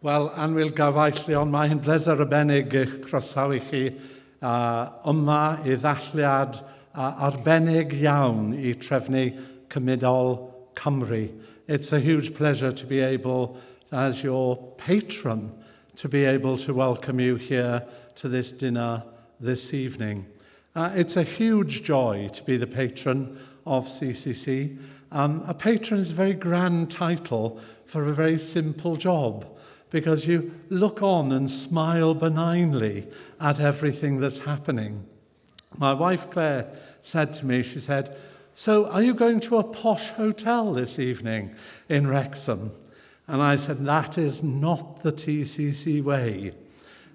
Wel, anwyl gafaellion, mae'n bleser arbennig eich croesawu chi yma i ddathliad arbennig iawn i Trefnu Cymunedol Cymru. It's a huge pleasure to be able, as your patron, to be able to welcome you here to this dinner this evening. It's a huge joy to be the patron of TCC. A patron is a very grand title for a very simple job, because you look on and smile benignly at everything that's happening. My wife Claire said to me, she said, "So are you going to a posh hotel this evening in Wrexham?" And I said, that is not the TCC way.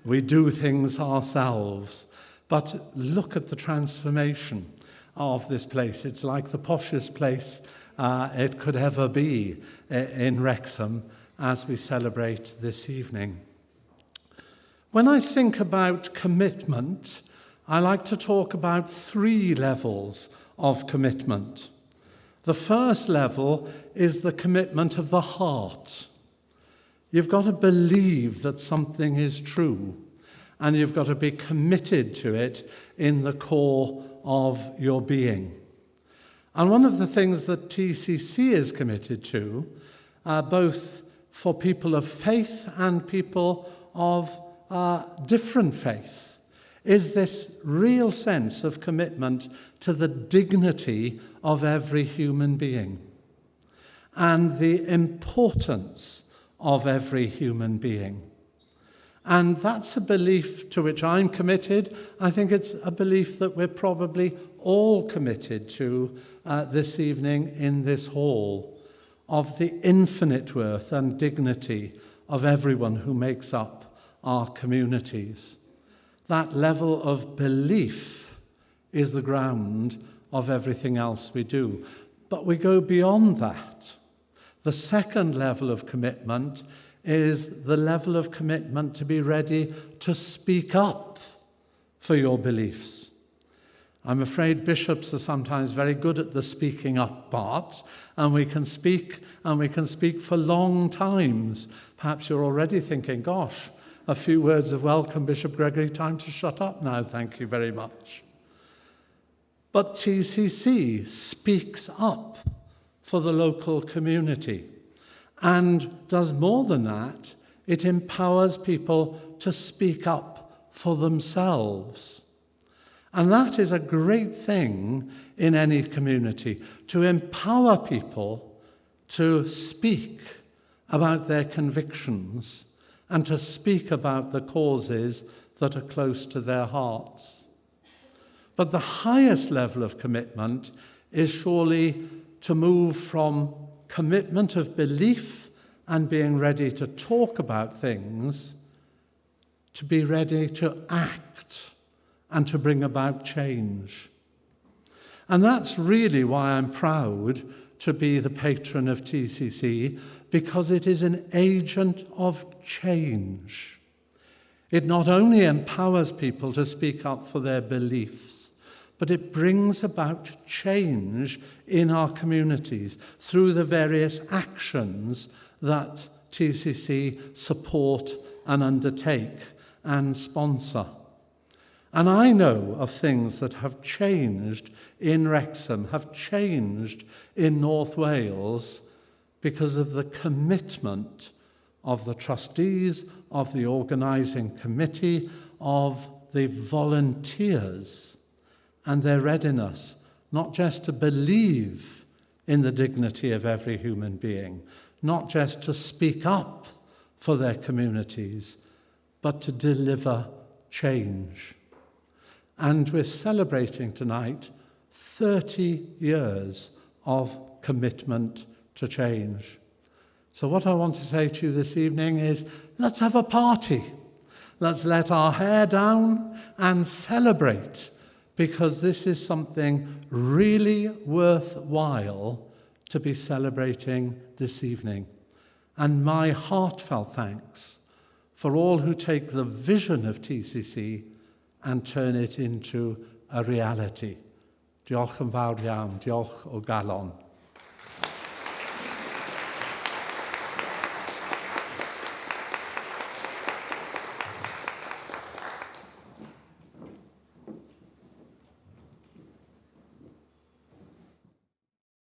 We do things ourselves. But look at the transformation of this place. It's like the poshest place it could ever be in Wrexham as we celebrate this evening. When I think about commitment, I like to talk about 3 levels of commitment. The first level is the commitment of the heart. You've got to believe that something is true, and you've got to be committed to it in the core of your being. And one of the things that TCC is committed to, both for people of faith and people of different faith, is this real sense of commitment to the dignity of every human being and the importance of every human being. And that's a belief to which I'm committed. I think it's a belief that we're probably all committed to this evening in this hall, of the infinite worth and dignity of everyone who makes up our communities. That level of belief is the ground of everything else we do. But we go beyond that. The second level of commitment is the level of commitment to be ready to speak up for your beliefs. I'm afraid bishops are sometimes very good at the speaking up part, and we can speak for long times. Perhaps you're already thinking, gosh, a few words of welcome, Bishop Gregory, time to shut up now, thank you very much. But TCC speaks up for the local community and does more than that. It empowers people to speak up for themselves. And that is a great thing in any community, to empower people to speak about their convictions and to speak about the causes that are close to their hearts. But the highest level of commitment is surely to move from commitment of belief and being ready to talk about things to be ready to act and to bring about change. And that's really why I'm proud to be the patron of TCC, because it is an agent of change. It not only empowers people to speak up for their beliefs, but it brings about change in our communities through the various actions that TCC support and undertake and sponsor. And I know of things that have changed in Wrexham, have changed in North Wales, because of the commitment of the trustees, of the organising committee, of the volunteers, and their readiness not just to believe in the dignity of every human being, not just to speak up for their communities, but to deliver change. And we're celebrating tonight 30 years of commitment to change. So what I want to say to you this evening is, let's have a party. Let's let our hair down and celebrate, because this is something really worthwhile to be celebrating this evening. And my heartfelt thanks for all who take the vision of TCC and turn it into a reality. Diolch yn fawr iawn, diolch o galon.